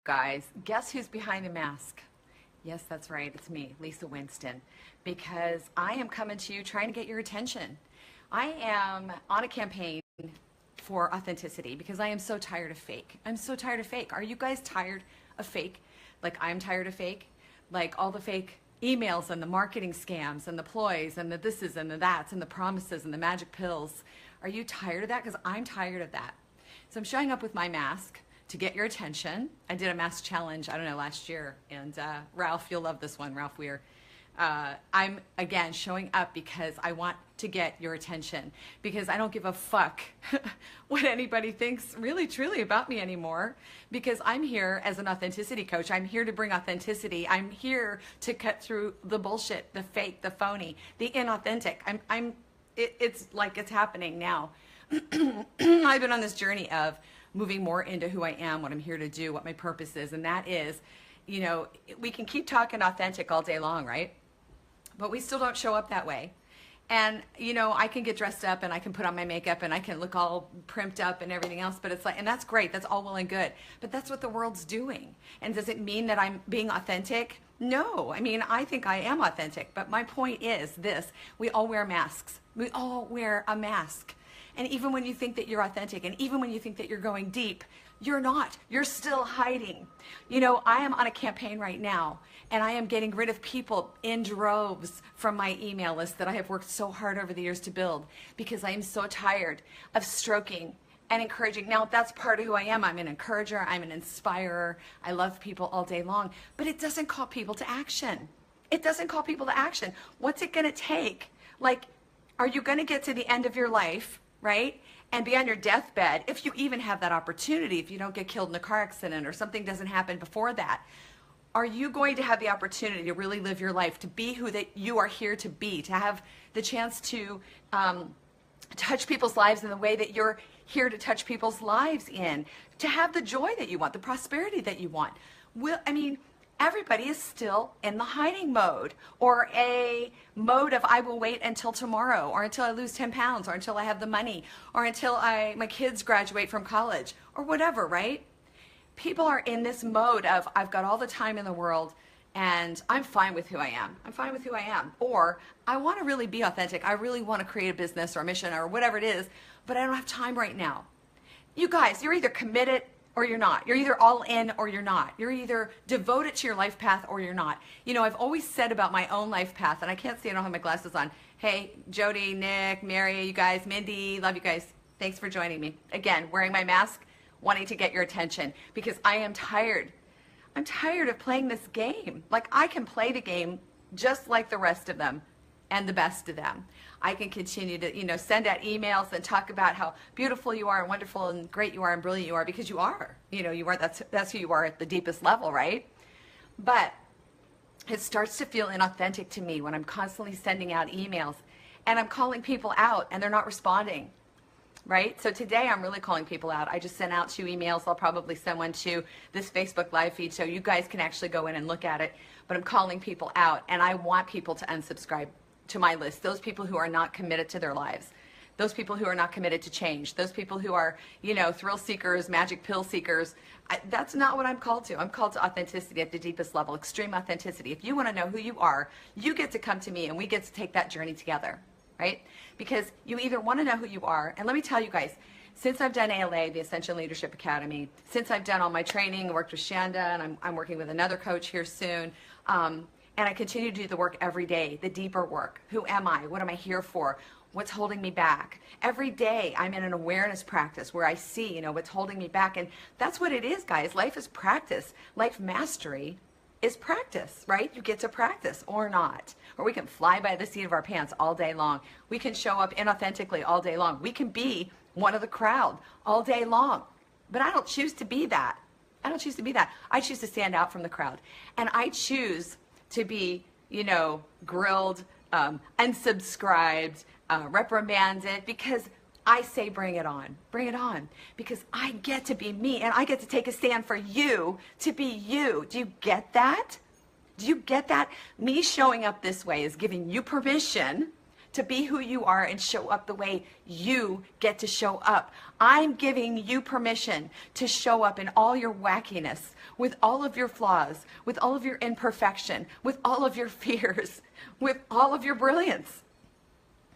guys, guess who's behind the mask? Yes, that's right. It's me, Lisa Winston, because I am coming to you trying to get your attention. I am on a campaign for authenticity because I am so tired of fake. I'm so tired of fake. Are you guys tired of fake? Like I'm tired of fake? Like all the fake emails and the marketing scams and the ploys and the thises and the that's and the promises and the magic pills. Are you tired of that? Because I'm tired of that. So I'm showing up with my mask to get your attention. I did a mask challenge, I don't know, last year. And Ralph, you'll love this one, Ralph Weir. I'm, again, showing up because I want to get your attention. Because I don't give a fuck what anybody thinks really, truly about me anymore. Because I'm here as an authenticity coach. I'm here to bring authenticity. I'm here to cut through the bullshit, the fake, the phony, the inauthentic. It's like it's happening now. I've been on this journey of moving more into who I am, what I'm here to do, what my purpose is, and that is, you know, we can keep talking authentic all day long, right? But we still don't show up that way. And, you know, I can get dressed up and I can put on my makeup and I can look all primped up and everything else, but it's like, and that's great, that's all well and good, but that's what the world's doing. And does it mean that I'm being authentic? No, I mean, I think I am authentic, but my point is this: we all wear masks. We all wear a mask. And even when you think that you're authentic, and even when you think that you're going deep, you're not. You're still hiding. You know, I am on a campaign right now, and I am getting rid of people in droves from my email list that I have worked so hard over the years to build, because I am so tired of stroking and encouraging. Now, that's part of who I am. I'm an encourager. I'm an inspirer. I love people all day long. But it doesn't call people to action. It doesn't call people to action. What's it going to take? Like, are you going to get to the end of your life, right, and be on your deathbed, if you even have that opportunity, if you don't get killed in a car accident or something doesn't happen before that? Are you going to have the opportunity to really live your life, to be who that you are here to be, to have the chance to touch people's lives in the way that you're here to touch people's lives in, to have the joy that you want, the prosperity that you want? Everybody is still in the hiding mode, or a mode of I will wait until tomorrow, or until I lose 10 pounds, or until I have the money, or until my kids graduate from college, or whatever, right? People are in this mode of I've got all the time in the world and I'm fine with who I am. I'm fine with who I am. Or I want to really be authentic. I really want to create a business or a mission or whatever it is, but I don't have time right now. You guys, you're either committed or you're not. You're either all in or you're not. You're either devoted to your life path or you're not. You know, I've always said about my own life path, and I can't see, I don't have my glasses on. Hey, Jody, Nick, Mary, you guys, Mindy, love you guys. Thanks for joining me. Again, wearing my mask, wanting to get your attention, because I am tired. I'm tired of playing this game. Like, I can play the game just like the rest of them and the best of them. I can continue to, you know, send out emails and talk about how beautiful you are and wonderful and great you are and brilliant you are, because you are. You know, you are. That's who you are at the deepest level, right? But it starts to feel inauthentic to me when I'm constantly sending out emails and I'm calling people out and they're not responding, right? So today I'm really calling people out. I just sent out 2 emails. I'll probably send one to this Facebook live feed so you guys can actually go in and look at it. But I'm calling people out, and I want people to unsubscribe to my list. Those people who are not committed to their lives, those people who are not committed to change, those people who are, you know, thrill seekers, magic pill seekers. That's not what I'm called to. I'm called to authenticity at the deepest level, extreme authenticity. If you want to know who you are, you get to come to me and we get to take that journey together, right? Because you either want to know who you are, and let me tell you guys, since I've done ALA, the Ascension Leadership Academy, since I've done all my training, worked with Shanda, and I'm working with another coach here soon, and I continue to do the work every day, the deeper work. Who am I? What am I here for? What's holding me back? Every day I'm in an awareness practice where I see, you know, what's holding me back. And that's what it is, guys. Life is practice. Life mastery is practice, right? You get to practice or not. Or we can fly by the seat of our pants all day long. We can show up inauthentically all day long. We can be one of the crowd all day long. But I don't choose to be that. I don't choose to be that. I choose to stand out from the crowd. And I choose to be, you know, grilled, unsubscribed, reprimanded, because I say bring it on, because I get to be me and I get to take a stand for you to be you. Do you get that? Do you get that? Me showing up this way is giving you permission to be who you are and show up the way you get to show up. I'm giving you permission to show up in all your wackiness, with all of your flaws, with all of your imperfection, with all of your fears, with all of your brilliance.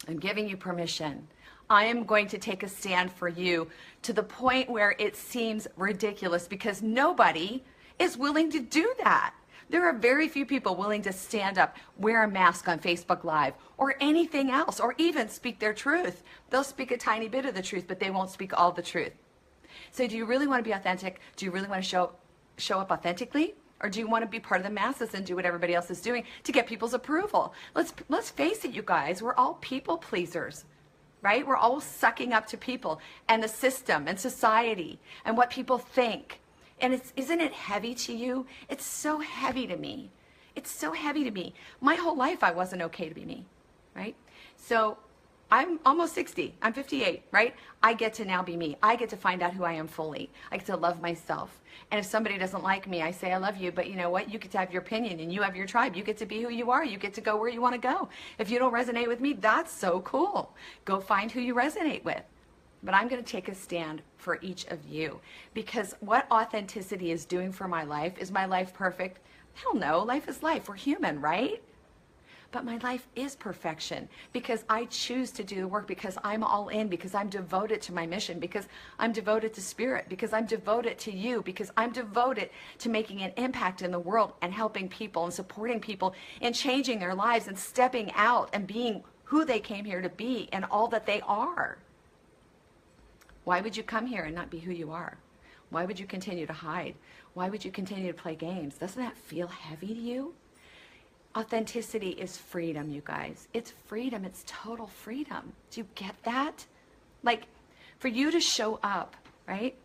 I'm giving you permission. I am going to take a stand for you to the point where it seems ridiculous, because nobody is willing to do that. There are very few people willing to stand up, wear a mask on Facebook Live, or anything else, or even speak their truth. They'll speak a tiny bit of the truth, but they won't speak all the truth. So do you really want to be authentic? Do you really want to show up authentically? Or do you want to be part of the masses and do what everybody else is doing to get people's approval? Let's face it, you guys, we're all people pleasers, right? We're all sucking up to people and the system and society and what people think. And isn't it heavy to you? It's so heavy to me. It's so heavy to me. My whole life I wasn't okay to be me, right? So I'm almost 60. I'm 58, right? I get to now be me. I get to find out who I am fully. I get to love myself. And if somebody doesn't like me, I say I love you, but you know what? You get to have your opinion and you have your tribe. You get to be who you are. You get to go where you want to go. If you don't resonate with me, that's so cool. Go find who you resonate with. But I'm going to take a stand for each of you, because what authenticity is doing for my life, is my life perfect? Hell no, life is life. We're human, right? But my life is perfection because I choose to do the work, because I'm all in, because I'm devoted to my mission, because I'm devoted to spirit, because I'm devoted to you, because I'm devoted to making an impact in the world and helping people and supporting people and changing their lives and stepping out and being who they came here to be and all that they are. Why would you come here and not be who you are? Why would you continue to hide? Why would you continue to play games? Doesn't that feel heavy to you? Authenticity is freedom, you guys. It's freedom. It's total freedom. Do you get that? Like, for you to show up, right?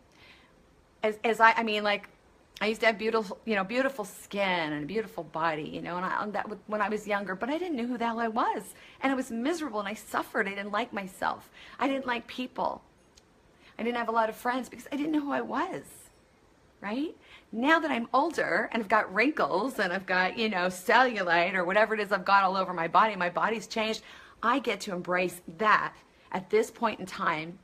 I mean, like, I used to have beautiful skin and a beautiful body, and when I was younger, but I didn't know who the hell I was. And I was miserable and I suffered. I didn't like myself. I didn't like people. I didn't have a lot of friends because I didn't know who I was, right? Now that I'm older and I've got wrinkles and I've got, cellulite or whatever it is I've got all over my body's changed, I get to embrace that at this point in time,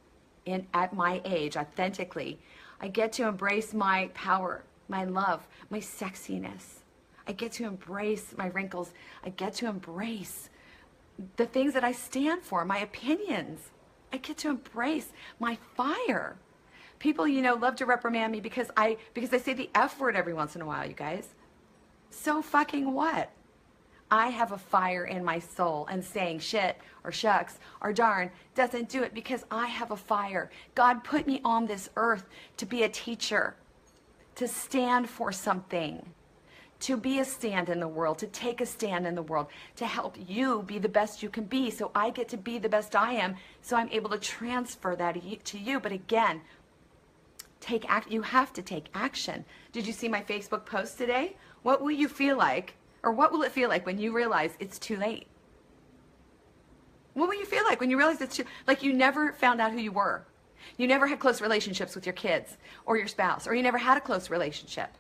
at my age, authentically. I get to embrace my power, my love, my sexiness. I get to embrace my wrinkles. I get to embrace the things that I stand for, my opinions. I get to embrace my fire. People, love to reprimand me because I say the F word every once in a while, you guys. So fucking what? I have a fire in my soul, and saying shit or shucks or darn doesn't do it, because I have a fire. God put me on this earth to be a teacher, to stand for something, to be a stand in the world, to take a stand in the world, to help you be the best you can be. So I get to be the best I am, so I'm able to transfer that to you. But again, you have to take action. Did you see my Facebook post today? What will you feel like, or what will it feel like when you realize it's too late? What will you feel like when you realize it's like you never found out who you were? You never had close relationships with your kids or your spouse, or you never had a close relationship.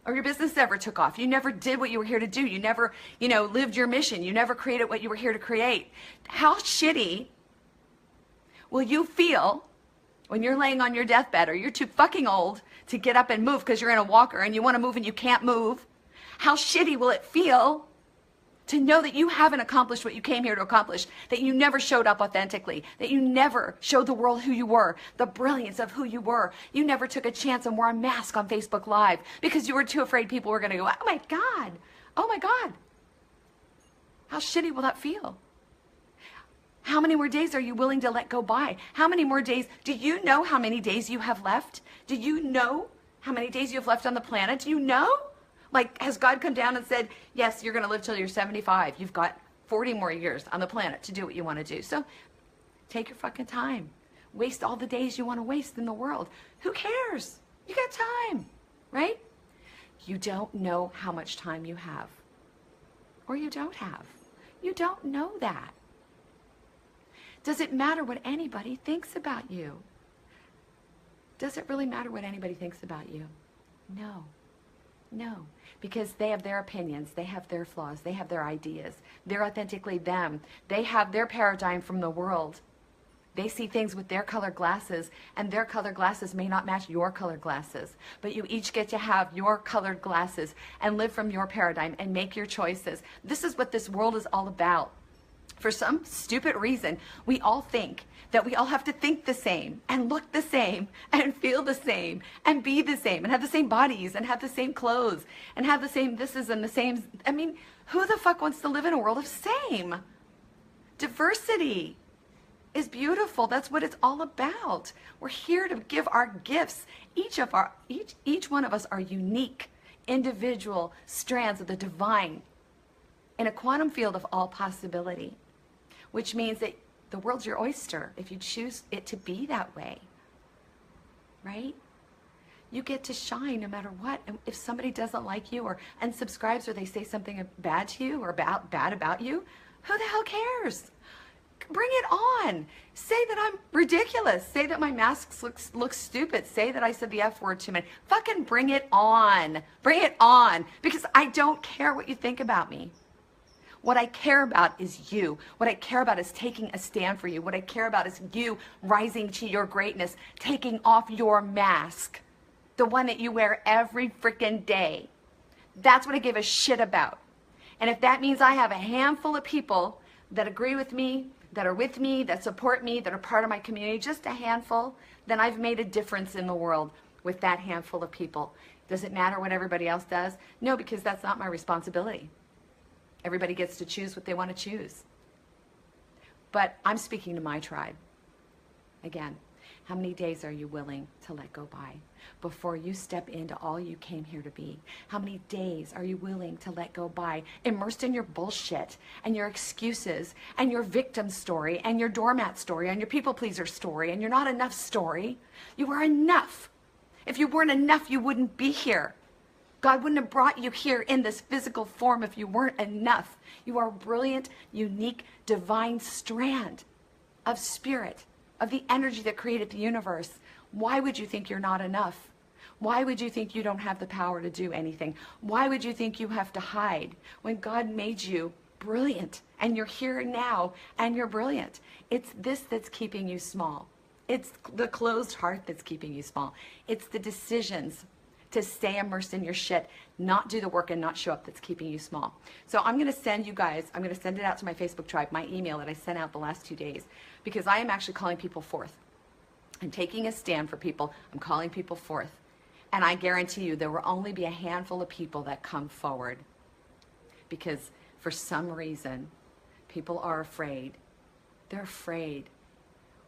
Or your business never took off. You never did what you were here to do. You never, lived your mission. You never created what you were here to create. How shitty will you feel when you're laying on your deathbed, or you're too fucking old to get up and move because you're in a walker and you want to move and you can't move? How shitty will it feel to know that you haven't accomplished what you came here to accomplish, that you never showed up authentically, that you never showed the world who you were, the brilliance of who you were. You never took a chance and wore a mask on Facebook Live because you were too afraid people were going to go, oh my God, oh my God. How shitty will that feel? How many more days are you willing to let go by? How many more days? Do you know how many days you have left? Do you know how many days you have left on the planet? Do you know? Like, has God come down and said, yes, you're going to live till you're 75. You've got 40 more years on the planet to do what you want to do. So take your fucking time. Waste all the days you want to waste in the world. Who cares? You got time, right? You don't know how much time you have, or you don't have. You don't know that. Does it matter what anybody thinks about you? Does it really matter what anybody thinks about you? No. No, because they have their opinions, they have their flaws, they have their ideas. They're authentically them. They have their paradigm from the world. They see things with their colored glasses, and their colored glasses may not match your colored glasses. But you each get to have your colored glasses and live from your paradigm and make your choices. This is what this world is all about. For some stupid reason, we all think that we all have to think the same and look the same and feel the same and be the same and have the same bodies and have the same clothes and have the same thises and the same. I mean, who the fuck wants to live in a world of same? Diversity is beautiful. That's what it's all about. We're here to give our gifts. Each one of us are unique, individual strands of the divine in a quantum field of all possibility, which means that the world's your oyster if you choose it to be that way, right? You get to shine no matter what. And if somebody doesn't like you or unsubscribes or they say something bad to you or bad about you, who the hell cares? Bring it on. Say that I'm ridiculous. Say that my mask looks stupid. Say that I said the F word too many. Fucking bring it on. Bring it on. Because I don't care what you think about me. What I care about is you. What I care about is taking a stand for you. What I care about is you rising to your greatness, taking off your mask, the one that you wear every freaking day. That's what I give a shit about. And if that means I have a handful of people that agree with me, that are with me, that support me, that are part of my community, just a handful, then I've made a difference in the world with that handful of people. Does it matter what everybody else does? No, because that's not my responsibility. Everybody gets to choose what they want to choose. But I'm speaking to my tribe. Again, how many days are you willing to let go by before you step into all you came here to be? How many days are you willing to let go by, immersed in your bullshit and your excuses and your victim story and your doormat story and your people pleaser story and your not enough story? You are enough. If you weren't enough, you wouldn't be here. God wouldn't have brought you here in this physical form if you weren't enough. You are a brilliant, unique, divine strand of spirit, of the energy that created the universe. Why would you think you're not enough? Why would you think you don't have the power to do anything? Why would you think you have to hide when God made you brilliant and you're here now and you're brilliant? It's this that's keeping you small. It's the closed heart that's keeping you small. It's the decisions to stay immersed in your shit, not do the work and not show up that's keeping you small. So I'm going to send you guys, I'm going to send it out to my Facebook tribe, my email that I sent out the last 2 days, because I am actually calling people forth. I'm taking a stand for people. I'm calling people forth. And I guarantee you there will only be a handful of people that come forward because for some reason people are afraid. They're afraid.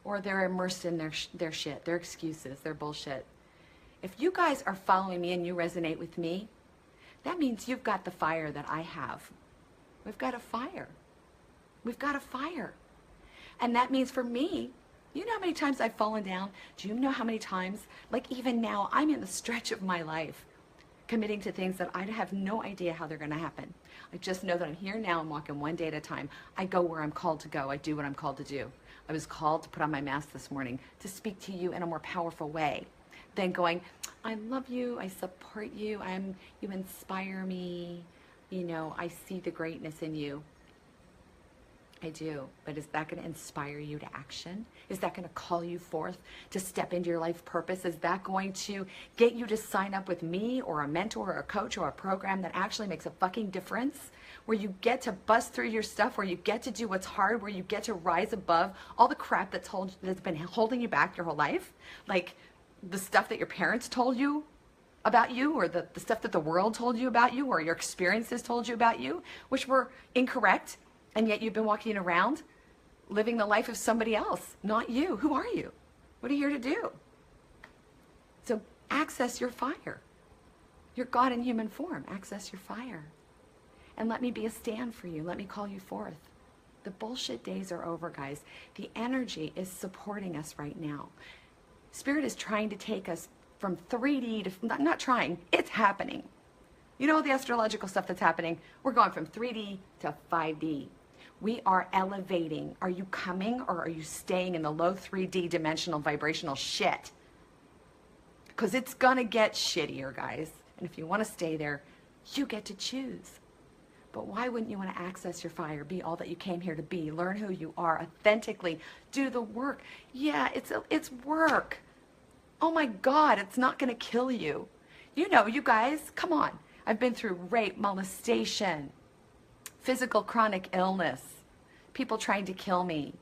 Or they're immersed in their shit, their excuses, their bullshit. If you guys are following me and you resonate with me, that means you've got the fire that I have. We've got a fire. We've got a fire. And that means for me, you know how many times I've fallen down? Do you know how many times, like even now, I'm in the stretch of my life committing to things that I have no idea how they're going to happen. I just know that I'm here now. I'm walking one day at a time. I go where I'm called to go. I do what I'm called to do. I was called to put on my mask this morning to speak to you in a more powerful way than going, I love you, I support you, you inspire me, you know, I see the greatness in you. I do, but is that going to inspire you to action? Is that going to call you forth to step into your life purpose? Is that going to get you to sign up with me or a mentor or a coach or a program that actually makes a fucking difference? Where you get to bust through your stuff, where you get to do what's hard, where you get to rise above all the crap that's been holding you back your whole life? Like the stuff that your parents told you about you, or the stuff that the world told you about you, or your experiences told you about you, which were incorrect. And yet you've been walking around living the life of somebody else, not you. Who are you? What are you here to do? So access your fire. You're God in human form. Access your fire. And let me be a stand for you. Let me call you forth. The bullshit days are over, guys. The energy is supporting us right now. Spirit is trying to take us from 3D to, not trying, it's happening. You know the astrological stuff that's happening? We're going from 3D to 5D. We are elevating. Are you coming, or are you staying in the low 3D dimensional vibrational shit? Because it's going to get shittier, guys. And if you want to stay there, you get to choose. But why wouldn't you want to access your fire, be all that you came here to be, learn who you are authentically, do the work? Yeah, it's work. Oh my God, it's not going to kill you. You know, you guys, come on. I've been through rape, molestation, physical chronic illness, people trying to kill me,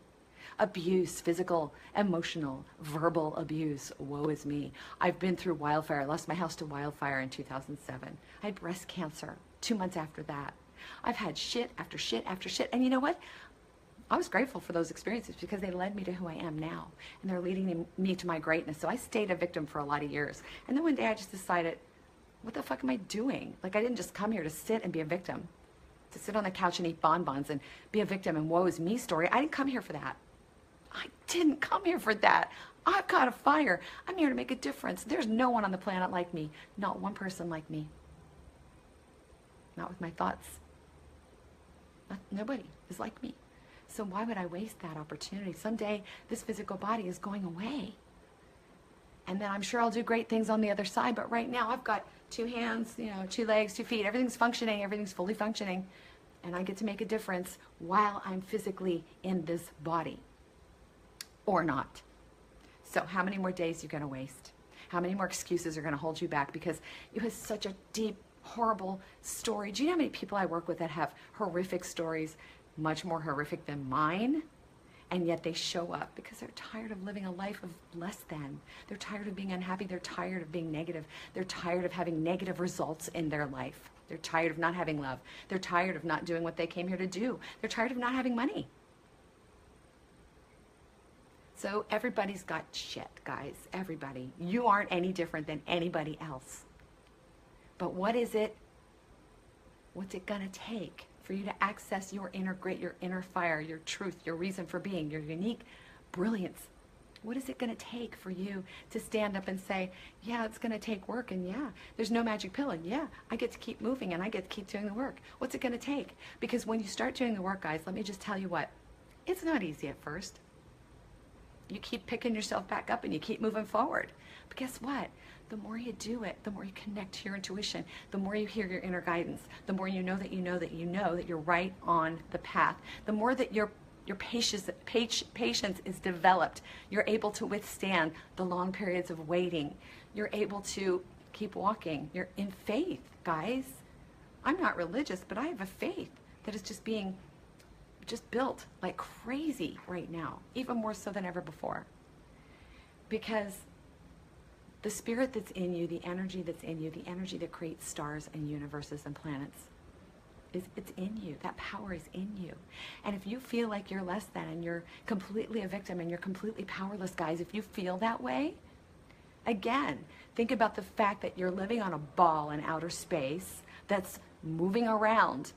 abuse, physical, emotional, verbal abuse. Woe is me. I've been through wildfire. I lost my house to wildfire in 2007. I had breast cancer 2 months after that. I've had shit after shit after shit. And you know what? I was grateful for those experiences because they led me to who I am now. And they're leading me to my greatness. So I stayed a victim for a lot of years. And then one day I just decided, what the fuck am I doing? Like, I didn't just come here to sit and be a victim, to sit on the couch and eat bonbons and be a victim and woe is me story. I didn't come here for that. I didn't come here for that. I've got a fire. I'm here to make a difference. There's no one on the planet like me. Not one person like me. Not with my thoughts. Nobody is like me. So why would I waste that opportunity? Someday this physical body is going away. And then I'm sure I'll do great things on the other side. But right now I've got 2 hands, 2 legs, 2 feet. Everything's functioning. Everything's fully functioning. And I get to make a difference while I'm physically in this body. Or not. So how many more days are you going to waste? How many more excuses are going to hold you back? Because it was such a deep, horrible story. Do you know how many people I work with that have horrific stories, much more horrific than mine? And yet they show up because they're tired of living a life of less than. They're tired of being unhappy. They're tired of being negative. They're tired of having negative results in their life. They're tired of not having love. They're tired of not doing what they came here to do. They're tired of not having money. So everybody's got shit, guys. Everybody. You aren't any different than anybody else. But what is it? What's it gonna take for you to access your inner grit, your inner fire, your truth, your reason for being, your unique brilliance? What is it gonna take for you to stand up and say, yeah, it's gonna take work, and yeah, there's no magic pill, and yeah, I get to keep moving and I get to keep doing the work. What's it gonna take? Because when you start doing the work, guys, let me just tell you what, it's not easy at first. You keep picking yourself back up and you keep moving forward. But guess what? The more you do it, the more you connect to your intuition, the more you hear your inner guidance, the more you know that you know that you know that you're right on the path, the more that your patience is developed, you're able to withstand the long periods of waiting. You're able to keep walking. You're in faith, guys. I'm not religious, but I have a faith that is just being built like crazy right now, even more so than ever before. Because the spirit that's in you, the energy that's in you, the energy that creates stars and universes and planets, it's in you. That power is in you. And if you feel like you're less than and you're completely a victim and you're completely powerless, guys, if you feel that way, again, think about the fact that you're living on a ball in outer space that's moving around.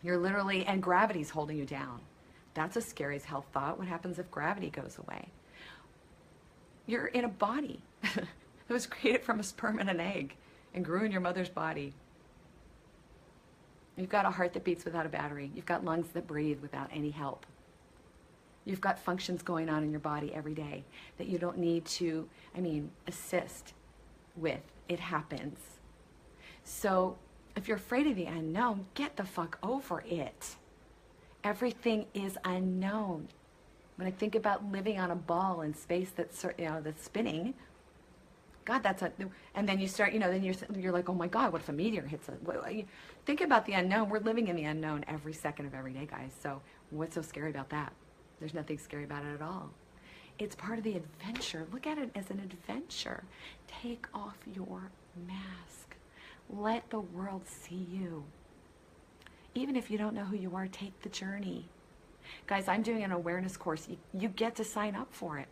You're literally, and gravity's holding you down. That's a scary as hell thought. What happens if gravity goes away? You're in a body that was created from a sperm and an egg and grew in your mother's body. You've got a heart that beats without a battery. You've got lungs that breathe without any help. You've got functions going on in your body every day that you don't need to, assist with. It happens. So if you're afraid of the unknown, get the fuck over it. Everything is unknown. When I think about living on a ball in space that's spinning, God, and then you start, then you're like, oh my God, what if a meteor hits it? Think about the unknown. We're living in the unknown every second of every day, guys. So what's so scary about that? There's nothing scary about it at all. It's part of the adventure. Look at it as an adventure. Take off your mask. Let the world see you. Even if you don't know who you are, take the journey. Guys, I'm doing an awareness course. You get to sign up for it.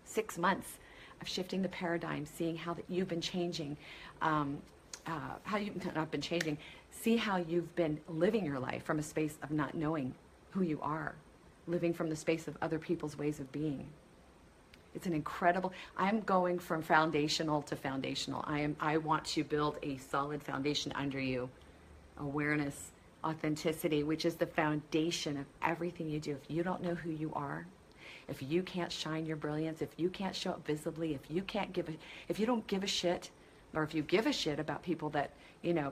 6 months of shifting the paradigm, seeing how that you've been changing, how you've not been changing, see how you've been living your life from a space of not knowing who you are, living from the space of other people's ways of being. It's an incredible, I'm going from foundational to foundational. I want to build a solid foundation under you. Awareness, authenticity, which is the foundation of everything you do. If you don't know who you are, if you can't shine your brilliance, if you can't show up visibly, if you don't give a shit or if you give a shit about people that,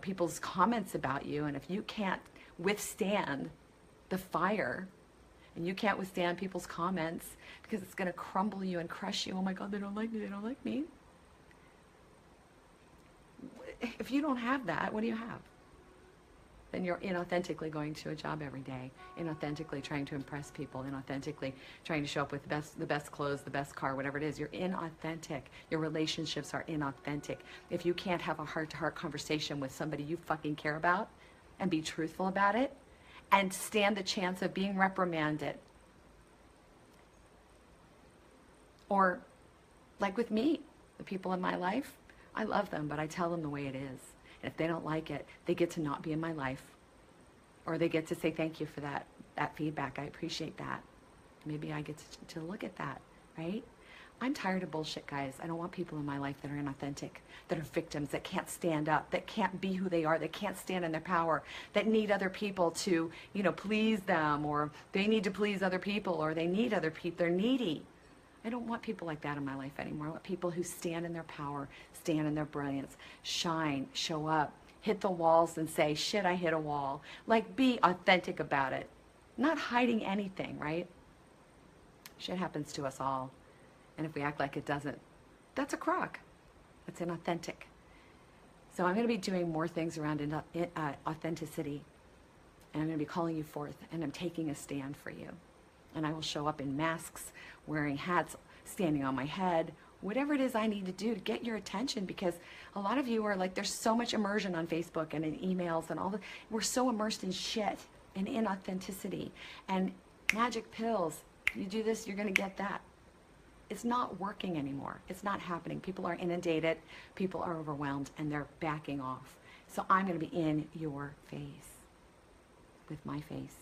people's comments about you, and if you can't withstand the fire, and you can't withstand people's comments because it's going to crumble you and crush you. Oh my God, they don't like me, they don't like me. If you don't have that, what do you have? Then you're inauthentically going to a job every day, inauthentically trying to impress people, inauthentically trying to show up with the best clothes, the best car, whatever it is. You're inauthentic. Your relationships are inauthentic. If you can't have a heart-to-heart conversation with somebody you fucking care about and be truthful about it and stand the chance of being reprimanded, or like with me, the people in my life, I love them, but I tell them the way it is. And if they don't like it, they get to not be in my life. Or they get to say thank you for that feedback. I appreciate that. Maybe I get to look at that, right? I'm tired of bullshit, guys. I don't want people in my life that are inauthentic, that are victims, that can't stand up, that can't be who they are, that can't stand in their power, that need other people to, please them, or they need to please other people, or they need other people. They're needy. I don't want people like that in my life anymore. I want people who stand in their power, stand in their brilliance, shine, show up, hit the walls and say, shit, I hit a wall. Like, be authentic about it. Not hiding anything, right? Shit happens to us all. And if we act like it doesn't, that's a crock. That's inauthentic. So I'm going to be doing more things around authenticity. And I'm going to be calling you forth. And I'm taking a stand for you. And I will show up in masks, wearing hats, standing on my head, whatever it is I need to do to get your attention, because a lot of you are like, there's so much immersion on Facebook and in emails and all that. We're so immersed in shit and inauthenticity and magic pills. You do this, you're going to get that. It's not working anymore. It's not happening. People are inundated. People are overwhelmed, and they're backing off. So I'm going to be in your face with my face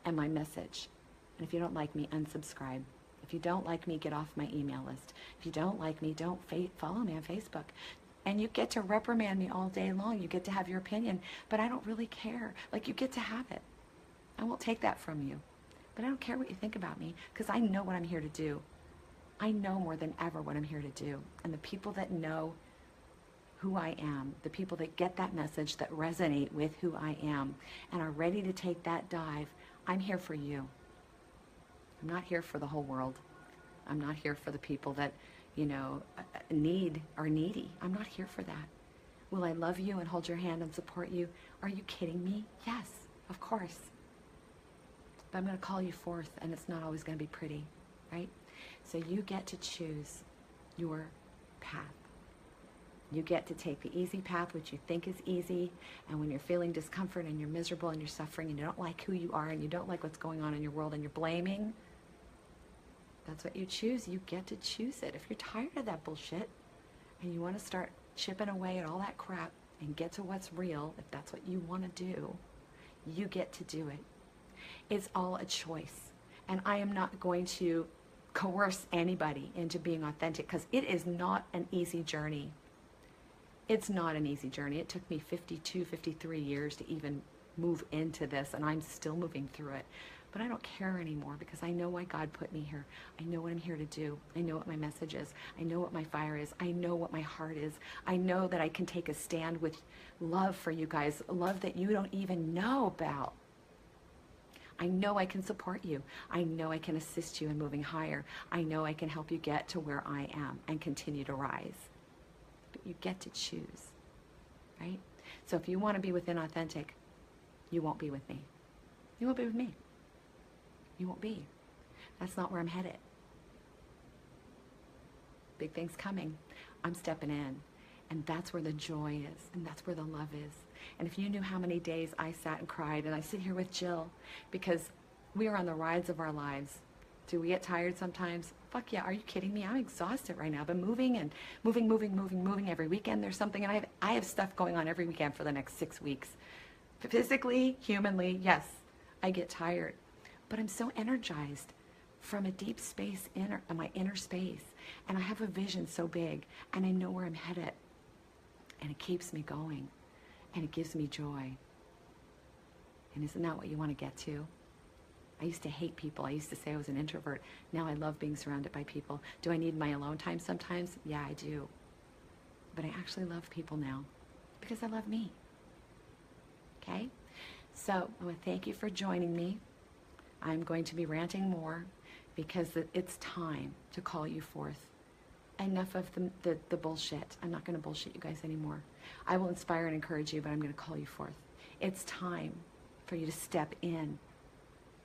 and my message. And if you don't like me, unsubscribe. If you don't like me, get off my email list. If you don't like me, don't follow me on Facebook. And you get to reprimand me all day long. You get to have your opinion, but I don't really care. Like, you get to have it. I won't take that from you. But I don't care what you think about me, because I know what I'm here to do. I know more than ever what I'm here to do. And the people that know who I am, the people that get that message, that resonate with who I am, and are ready to take that dive, I'm here for you. I'm not here for the whole world. I'm not here for the people that, are needy. I'm not here for that. Will I love you and hold your hand and support you? Are you kidding me? Yes, of course. But I'm going to call you forth, and it's not always going to be pretty, right? So you get to choose your path. You get to take the easy path, which you think is easy, and when you're feeling discomfort and you're miserable and you're suffering and you don't like who you are and you don't like what's going on in your world and you're blaming, that's what you choose. You get to choose it. If you're tired of that bullshit and you want to start chipping away at all that crap and get to what's real, if that's what you want to do, you get to do it. It's all a choice. And I am not going to coerce anybody into being authentic, because it is not an easy journey. It's not an easy journey. It took me 52, 53 years to even move into this, and I'm still moving through it. But I don't care anymore, because I know why God put me here. I know what I'm here to do. I know what my message is. I know what my fire is. I know what my heart is. I know that I can take a stand with love for you guys, love that you don't even know about. I know I can support you. I know I can assist you in moving higher. I know I can help you get to where I am and continue to rise. But you get to choose, right? So if you want to be within authentic, you won't be with me. You won't be with me. You won't be. That's not where I'm headed. Big things coming. I'm stepping in. And that's where the joy is. And that's where the love is. And if you knew how many days I sat and cried, and I sit here with Jill, because we are on the rides of our lives. Do we get tired sometimes? Fuck yeah, are you kidding me? I'm exhausted right now. I've been moving and moving every weekend. There's something, and I have stuff going on every weekend for the next 6 weeks. Physically, humanly, yes, I get tired. But I'm so energized from a deep space, my inner space. And I have a vision so big, and I know where I'm headed. And it keeps me going. And it gives me joy. And isn't that what you want to get to? I used to hate people. I used to say I was an introvert. Now I love being surrounded by people. Do I need my alone time sometimes? Yeah, I do. but I actually love people now because I love me. Okay? So I want to thank you for joining me. I'm going to be ranting more because it's time to call you forth. Enough of the bullshit. I'm not going to bullshit you guys anymore. I will inspire and encourage you, but I'm going to call you forth. It's time for you to step in.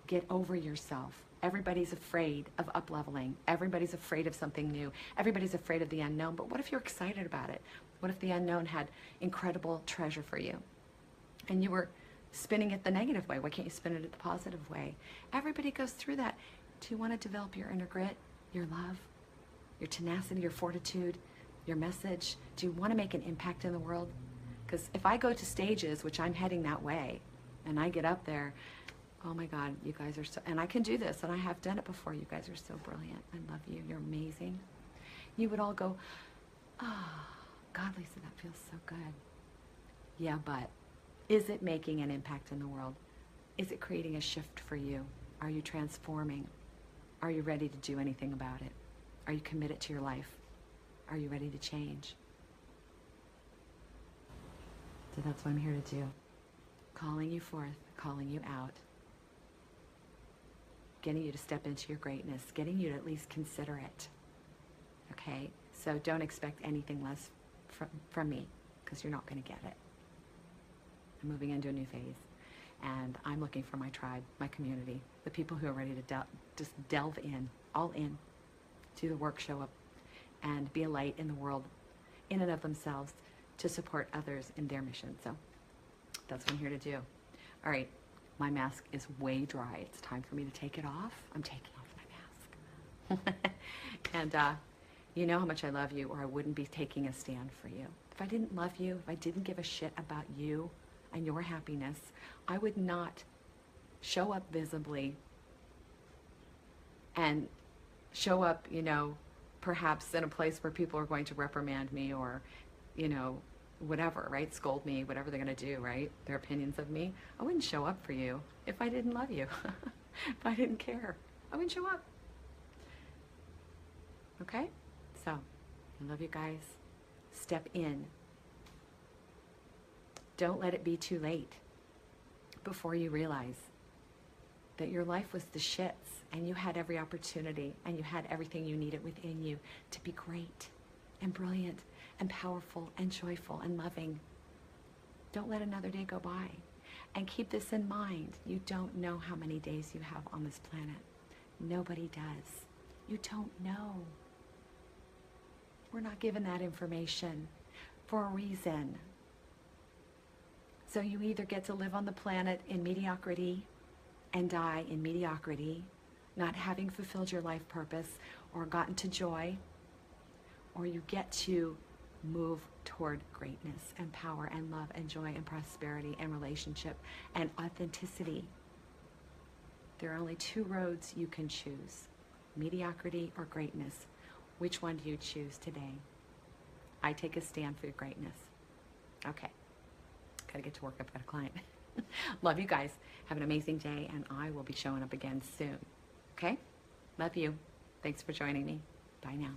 Get over yourself. Everybody's afraid of up-leveling. Everybody's afraid of something new. Everybody's afraid of the unknown. But what if you're excited about it? What if the unknown had incredible treasure for you? And you were spinning it the negative way. Why can't you spin it the positive way? Everybody goes through that. Do you want to develop your inner grit, your love, your tenacity, your fortitude, your message? Do you want to make an impact in the world? Because if I go to stages, which I'm heading that way, and I get up there, oh my God, you guys are so, and I can do this, and I have done it before. You guys are so brilliant. I love you. You're amazing. You would all go, oh, God, Lisa, that feels so good. Yeah, but is it making an impact in the world? Is it creating a shift for you? Are you transforming? Are you ready to do anything about it? Are you committed to your life? Are you ready to change? So that's what I'm here to do. Calling you forth, calling you out. Getting you to step into your greatness. Getting you to at least consider it. Okay? So don't expect anything less from me, because you're not going to get it. I'm moving into a new phase. And I'm looking for my tribe, my community, the people who are ready to just delve in, all in, do the work, show up, and be a light in the world, in and of themselves, to support others in their mission. So that's what I'm here to do. All right, my mask is way dry. It's time for me to take it off. I'm taking off my mask. And you know how much I love you, or I wouldn't be taking a stand for you. If I didn't love you, if I didn't give a shit about you and your happiness, I would not show up visibly and show up, you know, perhaps in a place where people are going to reprimand me or, you know, whatever, right? Scold me, whatever they're going to do, right? Their opinions of me. I wouldn't show up for you if I didn't love you. If I didn't care, I wouldn't show up. Okay? So, I love you guys. Step in. Don't let it be too late before you realize that your life was the shits and you had every opportunity and you had everything you needed within you to be great and brilliant and powerful and joyful and loving. Don't let another day go by. And keep this in mind. You don't know how many days you have on this planet. Nobody does. You don't know. We're not given that information for a reason. So you either get to live on the planet in mediocrity and die in mediocrity, not having fulfilled your life purpose or gotten to joy, or you get to move toward greatness and power and love and joy and prosperity and relationship and authenticity. There are only two roads you can choose, mediocrity or greatness. Which one do you choose today? I take a stand for your greatness. Okay. Gotta get to work. I've got a client. Love you guys. Have an amazing day, and I will be showing up again soon. Okay? Love you. Thanks for joining me. Bye now.